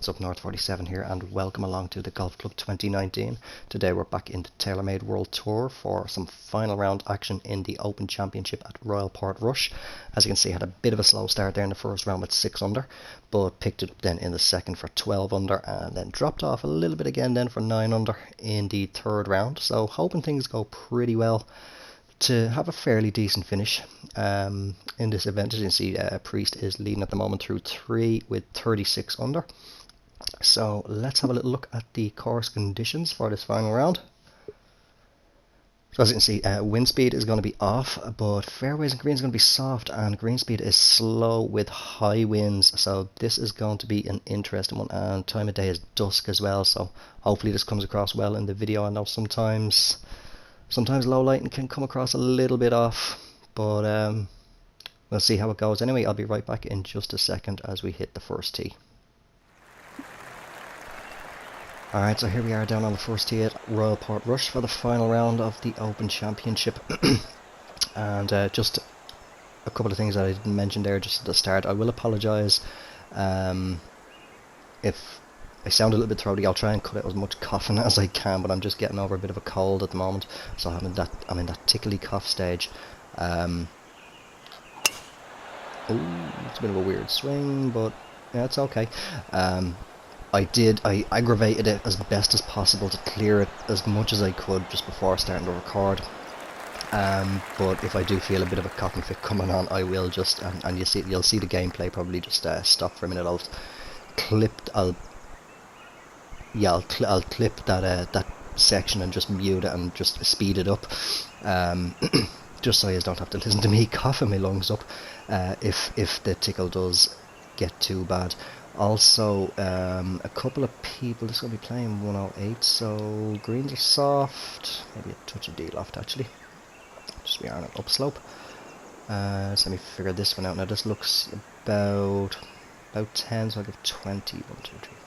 What's up, North 47 here, and welcome along to the Golf Club 2019. Today we're back in the TaylorMade World Tour for some final round action in the Open Championship at Royal Portrush. As you can see, I had a bit of a slow start there in the first round with 6 under, but picked it up then in the second for 12 under, and then dropped off a little bit again then for 9 under in the third round. So hoping things go pretty well to have a fairly decent finish in this event. As you can see, Priest is leading at the moment through 3 with 36 under. So let's have a little look at the course conditions for this final round. So as you can see, wind speed is going to be off, but fairways and greens are going to be soft, and green speed is slow with high winds. So this is going to be an interesting one, and time of day is dusk as well. So hopefully this comes across well in the video. I know sometimes low lighting can come across a little bit off, but we'll see how it goes. Anyway, I'll be right back in just a second as we hit the first tee. Alright, so here we are down on the first tee at Royal Portrush for the final round of the Open Championship. And just a couple of things that I didn't mention there just at the start. I will apologise if I sound a little bit throaty. I'll try and cut out as much coughing as I can, but I'm just getting over a bit of a cold at the moment, so I'm in that tickly cough stage. Ooh, it's a bit of a weird swing, but yeah, it's okay. I aggravated it as best as possible to clear it as much as I could just before starting to record. But if I do feel a bit of a coughing fit coming on, I will just and you'll see the gameplay probably just stop for a minute. I'll clip that section and just mute it and just speed it up, just so you don't have to listen to me coughing my lungs up if the tickle does get too bad. Also, a couple of people, this is going to be playing 108, so greens are soft, maybe a touch of D-loft actually, just we are on an upslope. So let me figure this one out. Now this looks about 10, so I'll give 20, 1, 2, 3,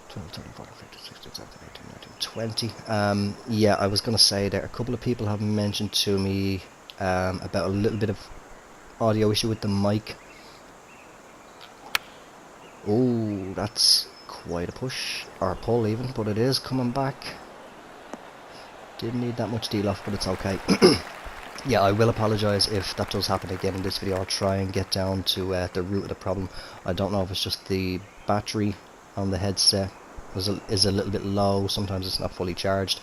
12, 13, 14, 15, 16, 17, 18, 19, 20. Yeah, I was going to say there, a couple of people have mentioned to me about a little bit of audio issue with the mic. Oh, that's quite a push, or a pull even, but it is coming back. Didn't need that much D-loft, but it's okay. Yeah, I will apologise if that does happen again in this video. I'll try and get down to the root of the problem. I don't know if it's just the battery on the headset is a little bit low. Sometimes it's not fully charged,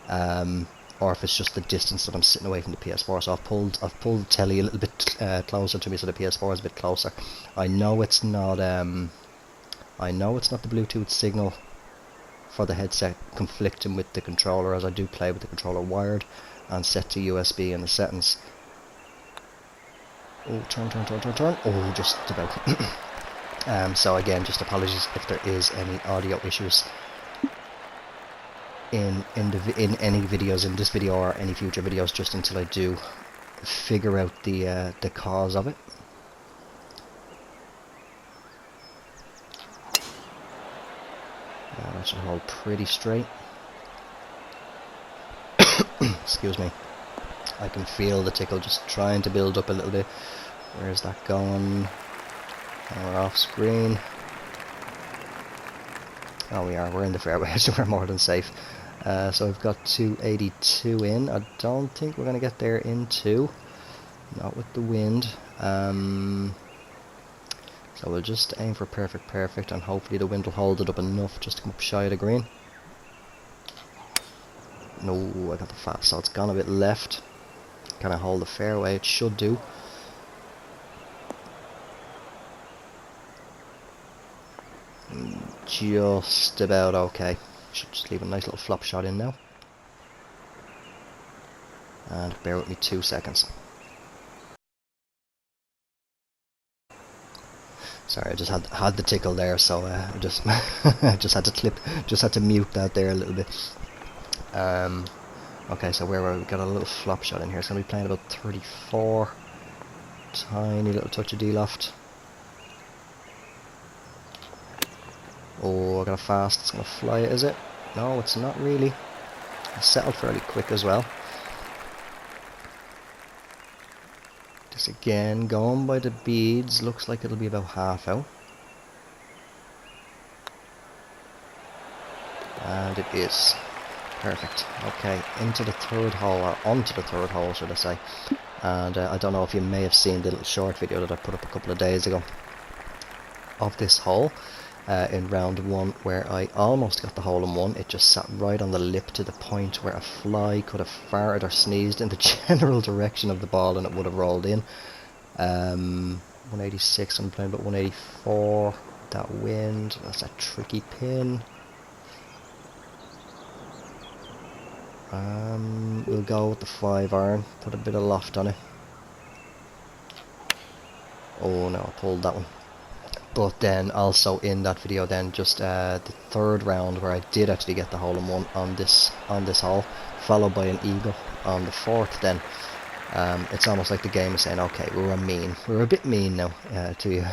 or if it's just the distance that I'm sitting away from the PS4. So I've pulled the telly a little bit closer to me, so the PS4 is a bit closer. I know it's not the Bluetooth signal for the headset conflicting with the controller, as I do play with the controller wired and set to USB in the settings. Oh, turn. Oh, just about. So again, just apologies if there is any audio issues in any videos in this video or any future videos, just until I do figure out the cause of it. That should hold pretty straight. Excuse me. I can feel the tickle just trying to build up a little bit. Where's that going? And we're off screen. Oh, we're in the fairway, so we're more than safe. So we've got 282 in. I don't think we're going to get there in 2. Not with the wind. So we'll just aim for perfect, and hopefully the wind will hold it up enough just to come up shy of the green. No, I got the fast, so it's gone a bit left. Can I hold the fairway? It should do. Just about okay. Should just leave a nice little flop shot in now. And bear with me 2 seconds. Sorry, I just had the tickle there, so I just had to mute that there a little bit. Okay, so where were we? Got a little flop shot in here. It's gonna be playing about 34. Tiny little touch of D-loft. Oh, I got a fast. It's gonna fly it, is it? No, it's not really. It settled fairly quick as well. This again, going by the beads, looks like it'll be about half out. And it is. Perfect. Okay, into the third hole, or onto the third hole, should I say. And I don't know if you may have seen the little short video that I put up a couple of days ago of this hole in round 1, where I almost got the hole in one. It just sat right on the lip to the point where a fly could have farted or sneezed in the general direction of the ball and it would have rolled in. 186, I'm playing about 184. That wind, that's a tricky pin. We'll go with the 5 iron, put a bit of loft on it. Oh no, I pulled that one. But then also in that video then, just the third round where I did actually get the hole in one on this hole, followed by an eagle on the fourth then. It's almost like the game is saying, okay, we're a bit mean now to you.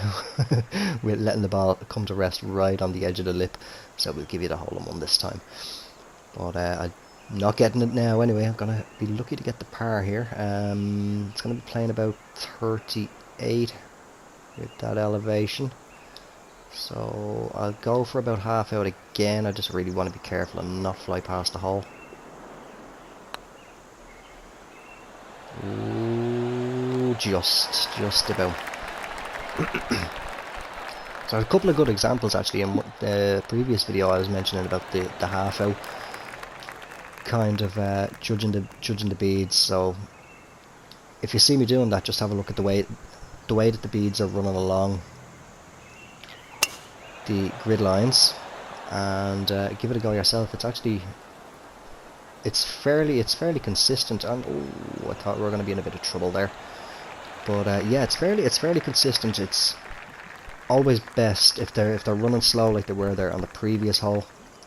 We're letting the ball come to rest right on the edge of the lip, so we'll give you the hole in one this time. But I'm not getting it now anyway. I'm going to be lucky to get the par here. It's going to be playing about 38 with that elevation. So I'll go for about half out again. I just really want to be careful and not fly past the hole. Ooh, just about. So a couple of good examples actually in the previous video I was mentioning about the half out kind of judging the beads. So if you see me doing that, just have a look at the way that the beads are running along the grid lines, and give it a go yourself. It's fairly consistent, and oh, I thought we were going to be in a bit of trouble there. But yeah, it's fairly consistent. It's always best if they're running slow like they were there on the previous hole.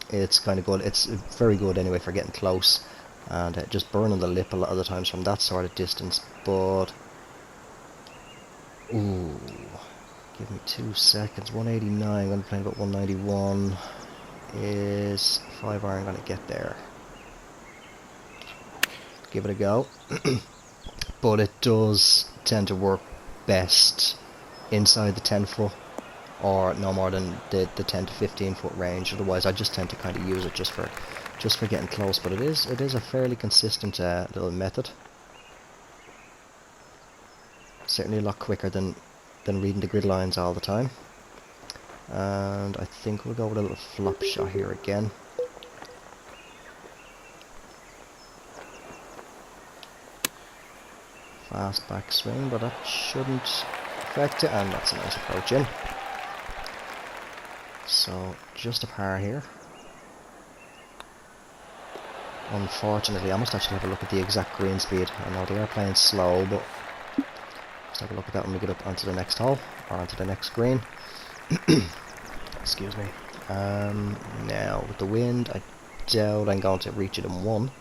It's kind of good. It's very good anyway for getting close and just burning the lip a lot of the times from that sort of distance. But ooh, give me 2 seconds. 189. I'm going to be playing about 191. Is 5 iron going to get there? Give it a go. But it does tend to work best inside the 10 foot or no more than the 10 to 15 foot range. Otherwise I just tend to kind of use it just for getting close. But it is a fairly consistent little method. Certainly a lot quicker than reading the grid lines all the time. And I think we'll go with a little flop shot here again. Fast back swing, but that shouldn't affect it, and that's a nice approach in. So just a par here. Unfortunately, I must actually have a look at the exact green speed. I know they are playing slow, but let's have a look at that when we get up onto the next hole, or onto the next green. Excuse me. Now, with the wind, I doubt I'm going to reach it in one.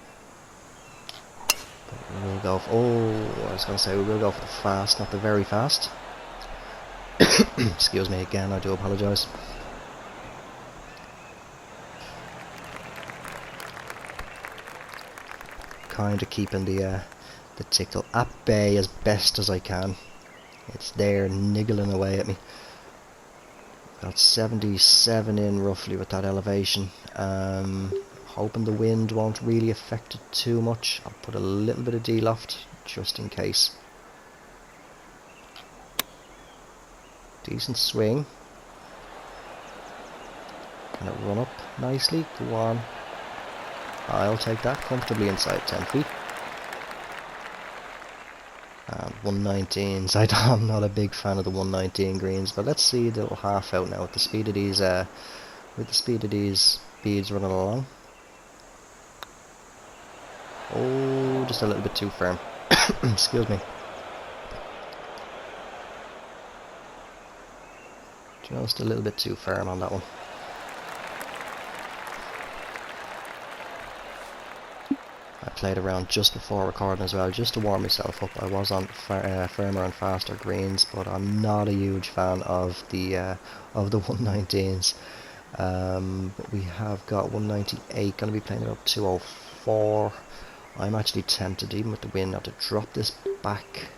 But we'll go for, I was going to say we will go for the fast, not the very fast. Excuse me again, I do apologise. Kind of keeping the tickle at bay as best as I can. It's there niggling away at me. Got 77 in roughly with that elevation. Hoping the wind won't really affect it too much. I'll put a little bit of D-loft just in case. Decent swing. Can it run up nicely? Go on. I'll take that comfortably inside 10 feet. And 119s. I'm not a big fan of the 119 greens, but let's see the little half out now with the speed of these beads running along. Oh, just a little bit too firm. Excuse me. Just a little bit too firm on that one. I played around just before recording as well, just to warm myself up. I was on firmer and faster greens, but I'm not a huge fan of the 119s. But we have got 198, going to be playing about 204. I'm actually tempted, even with the wind, now to drop this back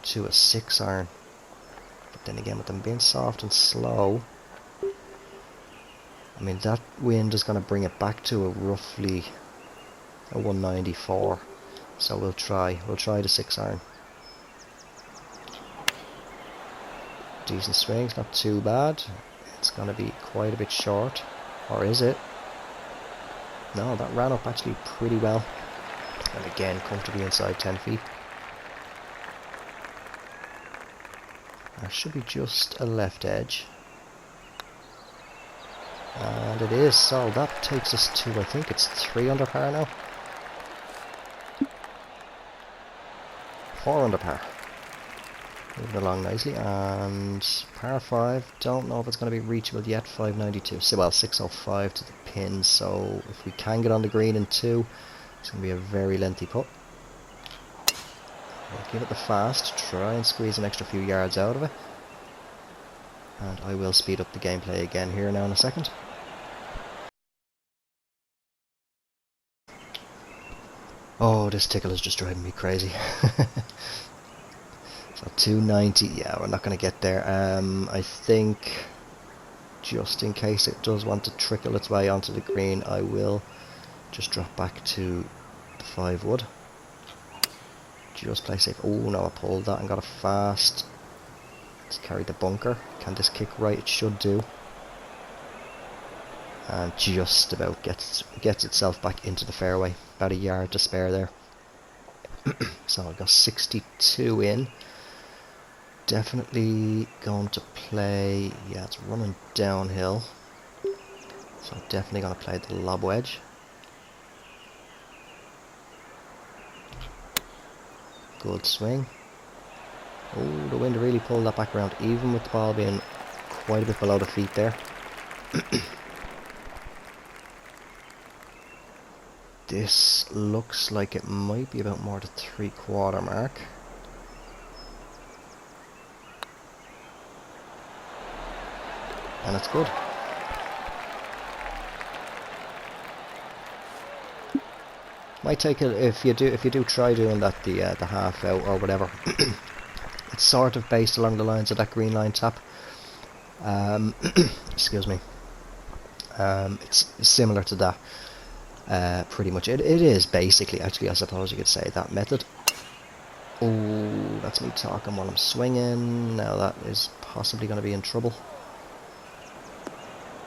to a 6 iron. But then again, with them being soft and slow, I mean, that wind is going to bring it back to a roughly a 194. So we'll try the 6-iron. Decent swings, not too bad. It's going to be quite a bit short. Or is it? No, that ran up actually pretty well. And again, comfortably inside 10 feet. That should be just a left edge. And it is, so that takes us to, I think it's 3 under par now. 4 under par. Moving along nicely, and par 5, don't know if it's going to be reachable yet. 592, so well, 605 to the pin, so if we can get on the green in 2, it's going to be a very lengthy putt. We'll give it the fast, try and squeeze an extra few yards out of it, and I will speed up the gameplay again here now in a second. Oh, this tickle is just driving me crazy. So 290, yeah, we're not going to get there. I think, just in case it does want to trickle its way onto the green, I will just drop back to the 5 wood. Just play safe. Oh no, I pulled that and got a fast. Let's carry the bunker. Can this kick right? It should do. And just about gets itself back into the fairway. About a yard to spare there. So I got 62 in. Definitely going to play, yeah, it's running downhill, so I'm definitely going to play the lob wedge. Good swing. Oh, the wind really pulled that back around, even with the ball being quite a bit below the feet there. This looks like it might be about more the 3/4 mark. And it's good. Might take it if you do try doing that the half out or whatever. It's sort of based along the lines of that green line tap. Excuse me. It's similar to that. Pretty much. It is basically, actually, I suppose you could say, that method. Oh, that's me talking while I'm swinging. Now that is possibly going to be in trouble.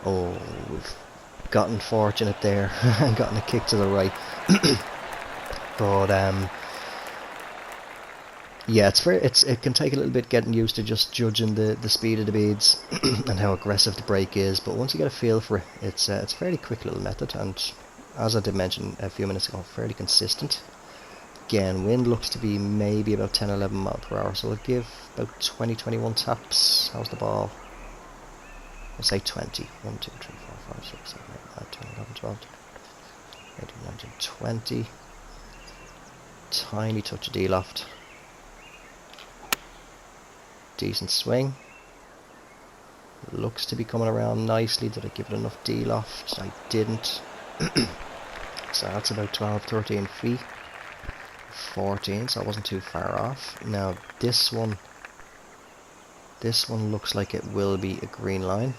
Oh, we've gotten fortunate there and gotten a kick to the right. But yeah, it can take a little bit getting used to just judging the speed of the beads and how aggressive the break is. But once you get a feel for it, it's a fairly quick little method, and as I did mention a few minutes ago, fairly consistent. Again, wind looks to be maybe about 10-11 miles per hour, so we'll give about 20-21 taps. How's the ball? We'll say 20. 1, 2, 3, 4, 5, 6, 7, 8, 9, 10, 11, 12, 18, 19, 20. Tiny touch of D-loft. Decent swing. Looks to be coming around nicely. Did I give it enough D-loft? I didn't. So that's about 12-13 feet. 14, so I wasn't too far off. Now this one looks like it will be a green line.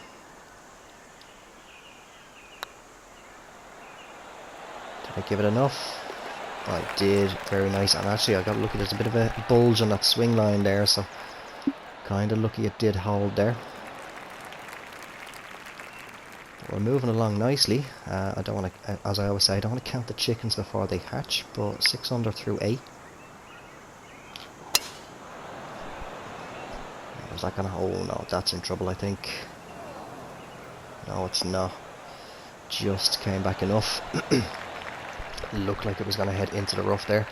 Did I give it enough? I did. Very nice. And actually I got lucky, there's a bit of a bulge on that swing line there, so kind of lucky it did hold there. We're moving along nicely. I don't want to, as I always say, I don't want to count the chickens before they hatch, but 6 under through 8. Was that gonna, oh no, that's in trouble I think. No, it's not. Just came back enough. Looked like it was gonna head into the rough there.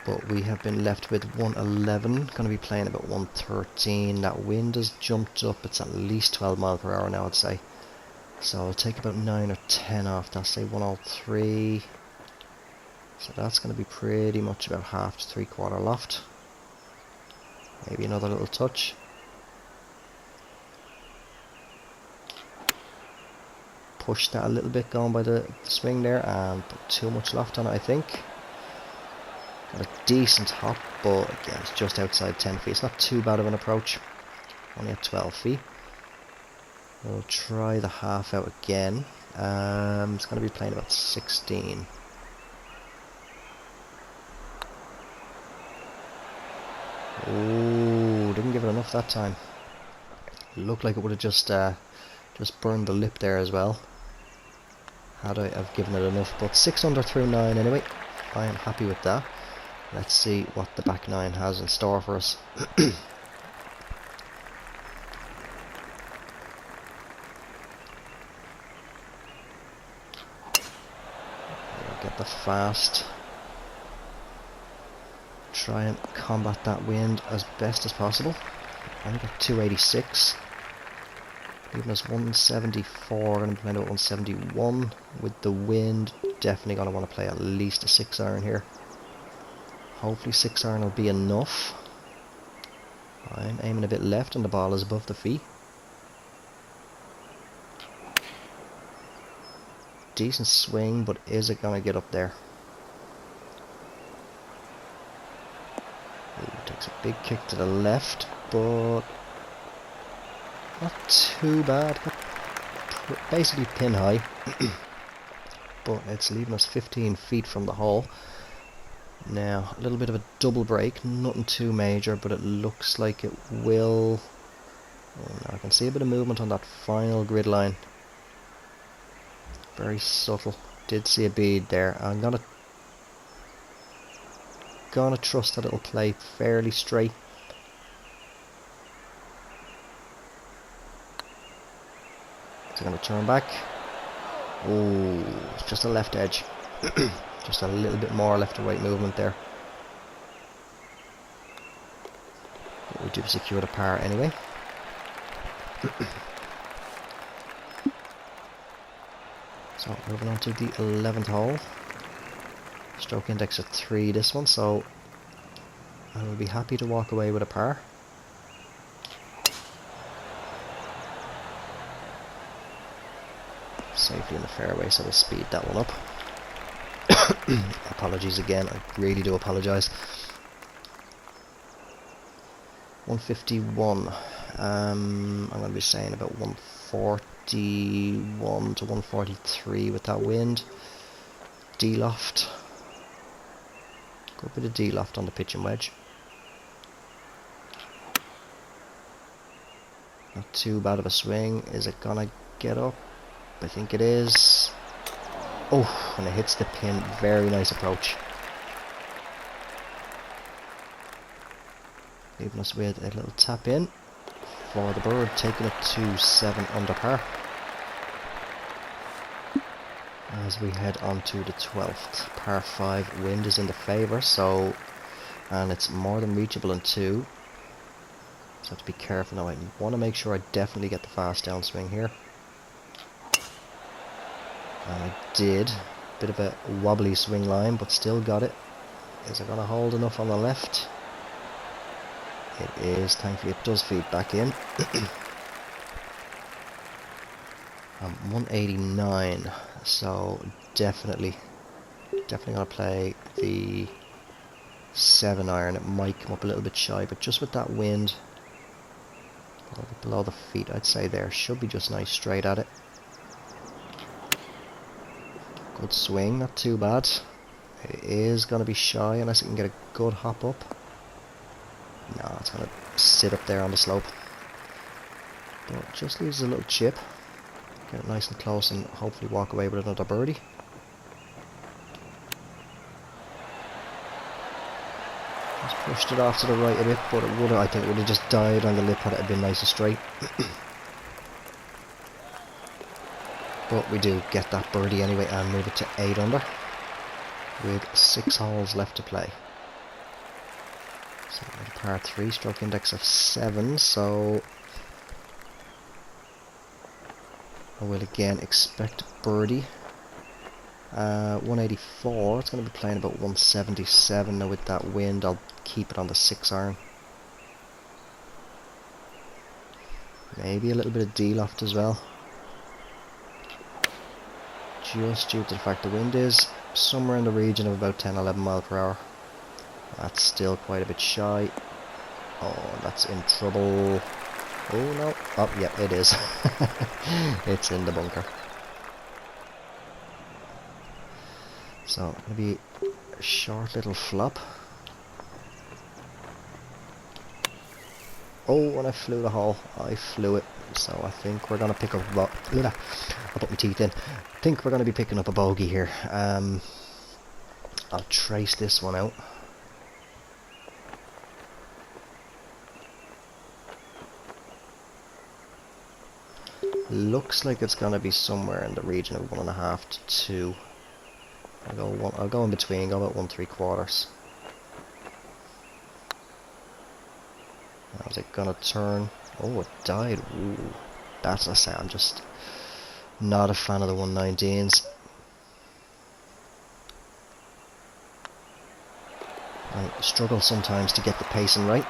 But we have been left with 111, going to be playing about 113. That wind has jumped up, it's at least 12 miles per hour now I'd say. So I'll take about 9 or 10 off that, say 103. So that's going to be pretty much about half to 3/4 loft. Maybe another little touch. Push that a little bit going by the swing there and put too much loft on it I think. Got a decent hop, but again it's just outside 10 feet. It's not too bad of an approach. Only at 12 feet. We'll try the half out again. It's going to be playing about 16. Oh, didn't give it enough that time. Looked like it would have just burned the lip there as well. Had I have given it enough, but 6 under through 9 anyway. I am happy with that. Let's see what the back 9 has in store for us. Get the fast. Try and combat that wind as best as possible. I got 286. Leaving us 174. Going to be playing about 171 with the wind. Definitely going to want to play at least a 6 iron here. Hopefully 6 iron will be enough. I'm aiming a bit left and the ball is above the feet. Decent swing, but is it going to get up there? Ooh, takes a big kick to the left, but not too bad. Basically pin high. But it's leaving us 15 feet from the hole. Now, a little bit of a double break, nothing too major, but it looks like it will. Oh, now I can see a bit of movement on that final grid line. Very subtle. Did see a bead there. I'm gonna trust that it'll play fairly straight. Is it gonna turn back? Oh, it's just a left edge. Just a little bit more left to right movement there. But we do secure the par anyway. So moving on to the 11th hole. Stroke index of 3 this one, so I will be happy to walk away with a par. Safely in the fairway, so we'll speed that one up. Apologies again, I really do apologise. 151. I'm going to be saying about 141 to 143 with that wind. D-loft. Good bit of D-loft on the pitching wedge. Not too bad of a swing. Is it gonna get up? I think it is. Oh, and it hits the pin. Very nice approach. Leaving us with a little tap in for the bird, taking it to 7 under par. As we head on to the 12th, par 5, wind is in the favour, so, and it's more than reachable in 2. So I have to be careful now. I want to make sure I definitely get the fast downswing here. And I did. Bit of a wobbly swing line, but still got it. Is it going to hold enough on the left? It is. Thankfully it does feed back in. 189, so definitely going to play the 7 iron. It might come up a little bit shy, but just with that wind a little bit below the feet, I'd say there should be just nice straight at it. Good swing, not too bad. It is going to be shy unless it can get a good hop up. No, it's going to sit up there on the slope, but just leaves a little chip. Get it nice and close and hopefully walk away with another birdie. Just pushed it off to the right a bit, but it would have, I think it would have just died on the lip had it been nice and straight. But we do get that birdie anyway and move it to 8 under with 6 holes left to play. So par 3, stroke index of 7, so I will again expect birdie. 184, it's going to be playing about 177 now with that wind. I'll keep it on the 6 iron. Maybe a little bit of D-loft as well. Just due to the fact the wind is somewhere in the region of about 10-11 miles per hour. That's still quite a bit shy. Oh, that's in trouble. Oh no. Oh yeah, it is. It's in the bunker. So maybe a short little flop. Oh, and I flew the hole. I flew it. So I think we're gonna pick up about. I put my teeth in. I think we're gonna be picking up a bogey here. I'll trace this one out. Looks like it's gonna be somewhere in the region of 1.5 to 2. I'll go in between. Go about 1 3/4. How's it gonna turn? Oh, it died. Ooh, that's a sound. I'm just not a fan of the 119s. I struggle sometimes to get the pacing right,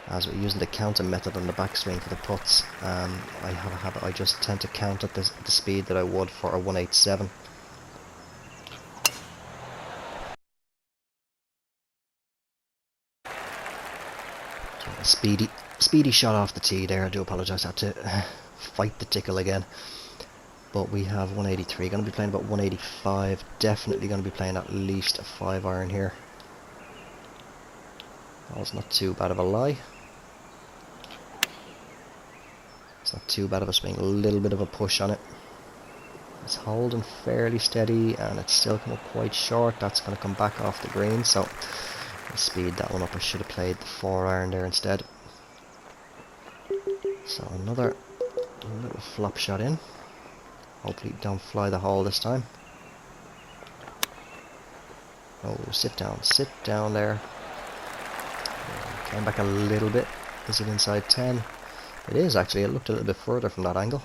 as we're using the counting method on the backswing for the putts. I have a habit, I just tend to count at the speed that I would for a 187. So a speedy shot off the tee there. I do apologise, I had to fight the tickle again. But we have 183, going to be playing about 185, definitely going to be playing at least a 5-iron here. That was not too bad of a lie. It's not too bad of a swing, a little bit of a push on it. It's holding fairly steady and it's still come up quite short. That's going to come back off the green, so I'll speed that one up. I should have played the 4-iron there instead. So another little flop shot in. Hopefully don't fly the hole this time. Oh, sit down there. Came back a little bit. Is it inside 10? It is actually. It looked a little bit further from that angle.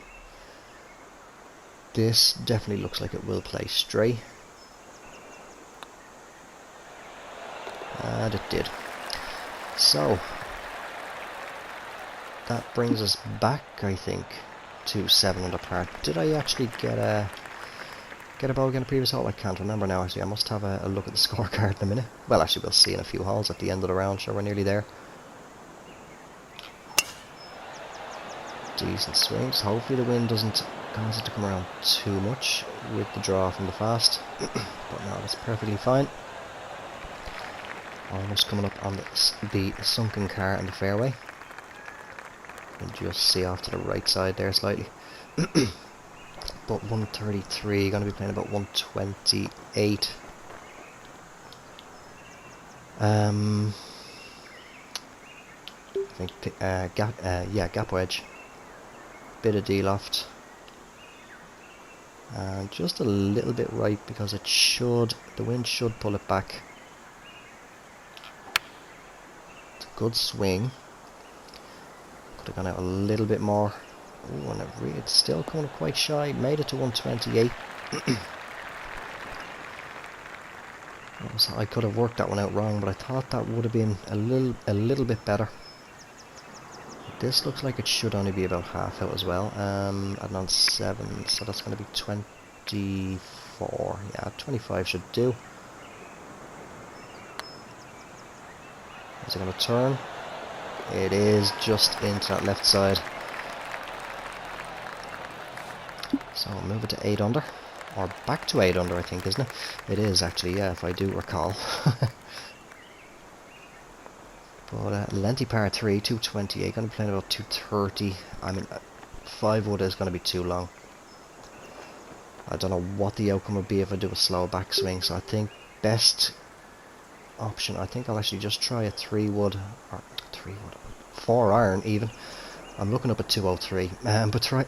This definitely looks like it will play straight. And it did. So that brings us back, I think, to 7 under par. Did I actually get a bogey in a previous hole? I can't remember now actually. I must have a look at the scorecard in a minute. Well, actually we'll see in a few holes at the end of the round. Sure, we're nearly there. Decent swings. Hopefully the wind doesn't cause it to come around too much with the draw from the fast. But no, that's perfectly fine. Almost coming up on the sunken car in the fairway. You can just see off to the right side there slightly. But 133, going to be playing about 128. I think gap wedge. Bit of D-loft. And just a little bit right because the wind should pull it back. It's a good swing. Could have gone out a little bit more. Oh, and it's still coming up quite shy. Made it to 128. I could have worked that one out wrong, but I thought that would have been a little bit better. This looks like it should only be about half out as well. Adding on 7, so that's going to be 24. Yeah, 25 should do. Is it going to turn? It is just into that left side. So I'll move it to 8 under. Or back to 8 under, I think, isn't it? It is actually, yeah, if I do recall. But lengthy par 3, 228. Going to be playing about 230. I mean, 5 wood is going to be too long. I don't know what the outcome would be if I do a slow backswing. So I think best option, I think I'll actually just try a 3 wood, or 3 wood, 4 iron even. I'm looking up at 203. But try.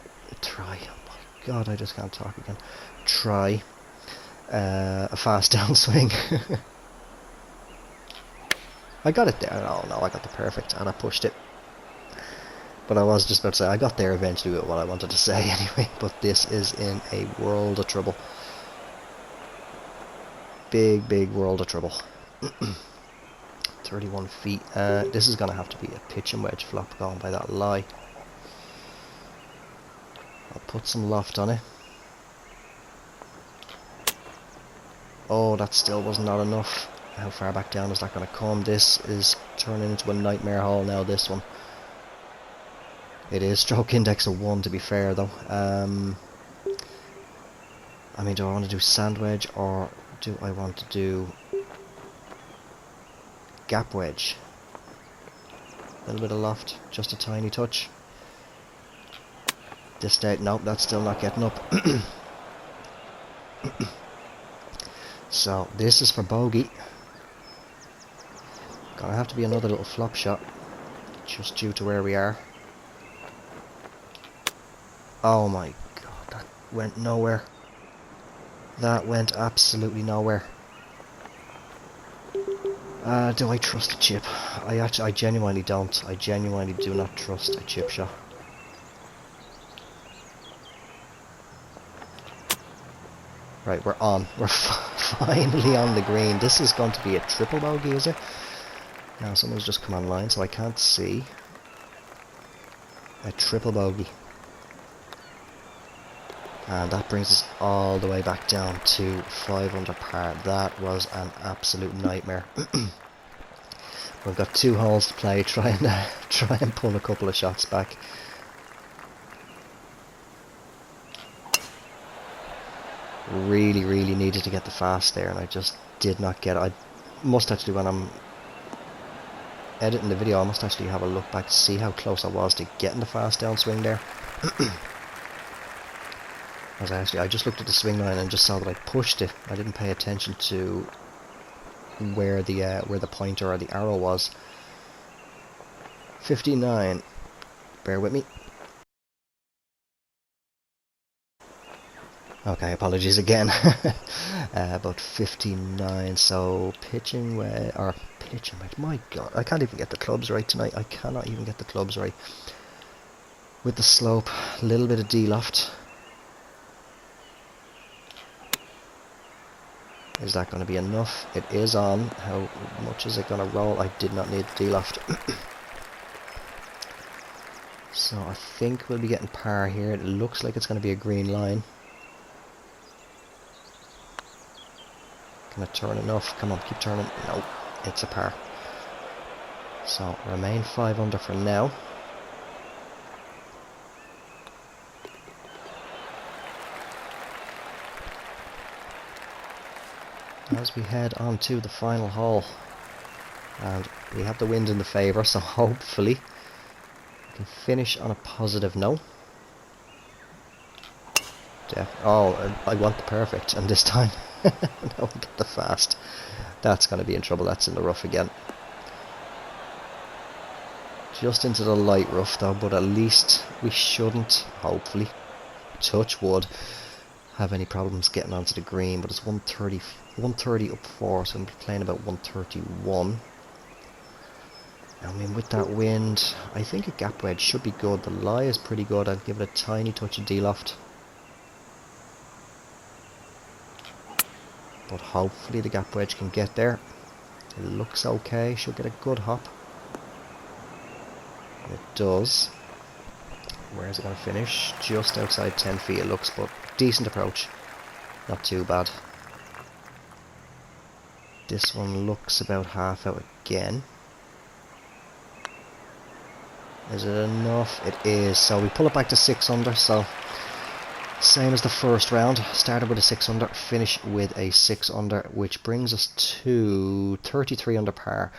Oh my god, I just can't talk again. Try a fast downswing. I got it there. Oh no, I got the perfect and I pushed it. But I was just about to say, I got there eventually with what I wanted to say anyway. But this is in a world of trouble. Big world of trouble. 31 feet. This is going to have to be a pitch and wedge flop going by that lie. I'll put some loft on it. Oh, that still was not enough. How far back down is that going to come? This is turning into a nightmare hole now, this one. It is stroke index of 1, to be fair, though. I mean, do I want to do sand wedge, or do I want to do gap wedge? A little bit of loft, just a tiny touch. This state, nope, that's still not getting up. So this is for bogey. Gonna have to be another little flop shot, just due to where we are. Oh my god, that went nowhere. That went absolutely nowhere. Do I trust a chip? I genuinely don't. I genuinely do not trust a chip shot. Right, we're on. We're finally on the green. This is going to be a triple bogey, is it? Now someone's just come online, so I can't see. A triple bogey. And that brings us all the way back down to 5 under par. That was an absolute nightmare. We've got 2 holes to play, try and pull a couple of shots back. Really, really needed to get the fast there, and I just did not get it. I must actually, when I'm editing the video, I must actually have a look back to see how close I was to getting the fast downswing there. As I just looked at the swing line and just saw that I pushed it. I didn't pay attention to where the pointer or the arrow was. 59. Bear with me. Okay, apologies again. About 59. So pitching wedge, or pitching wedge. My God, I can't even get the clubs right tonight. I cannot even get the clubs right. With the slope, a little bit of D-loft. Is that going to be enough? It is on. How much is it going to roll? I did not need the D-loft. So I think we'll be getting par here. It looks like it's going to be a green line. Can I turn enough? Come on, keep turning. No, it's a par. So remain 5 under for now. As we head on to the final hole, and we have the wind in the favour, so hopefully we can finish on a positive note. Oh, I want the perfect, and this time no, get the fast. That's going to be in trouble. That's in the rough again. Just into the light rough though, but at least we shouldn't, hopefully, touch wood, have any problems getting onto the green. But it's 130 up 4, so I'm playing about 131. I mean, with that wind, I think a gap wedge should be good. The lie is pretty good. I'll give it a tiny touch of D-loft. But hopefully the gap wedge can get there. It looks okay. Should get a good hop. It does. Where is it going to finish? Just outside 10 feet it looks, but decent approach. Not too bad. This one looks about half out again. Is it enough? It is. So we pull it back to 6 under. So same as the first round. Started with a 6 under, finish with a 6 under, which brings us to 33 under par.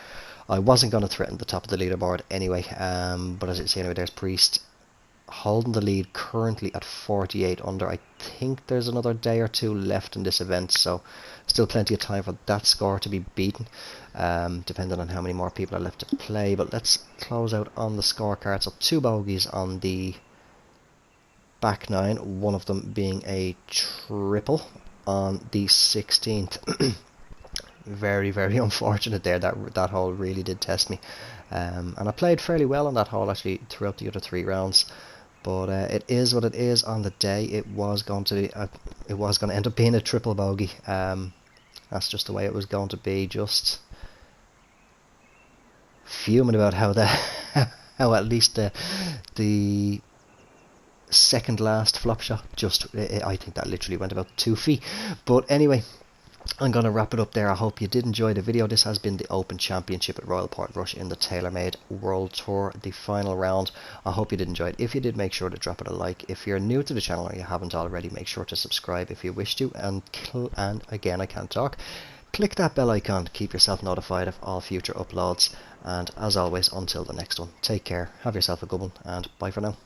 I wasn't going to threaten the top of the leaderboard anyway, but as you see anyway, there's Priest holding the lead currently at 48 under. I think there's another day or 2 left in this event, so still plenty of time for that score to be beaten, depending on how many more people are left to play. But let's close out on the scorecard. So 2 bogeys on the back 9, one of them being a triple on the 16th. Very, very unfortunate there. That hole really did test me, and I played fairly well on that hole actually throughout the other 3 rounds. But it is what it is. On the day, it was going to end up being a triple bogey. That's just the way it was going to be. Just fuming about how at least the second last flop shot, I think that literally went about 2 feet. But anyway, I'm going to wrap it up there. I hope you did enjoy the video. This has been the Open Championship at Royal Portrush in the TaylorMade World Tour, the final round. I hope you did enjoy it. If you did, make sure to drop it a like. If you're new to the channel or you haven't already, make sure to subscribe if you wish to. And again, I can't talk. Click that bell icon to keep yourself notified of all future uploads. And as always, until the next one, take care, have yourself a good one, and bye for now.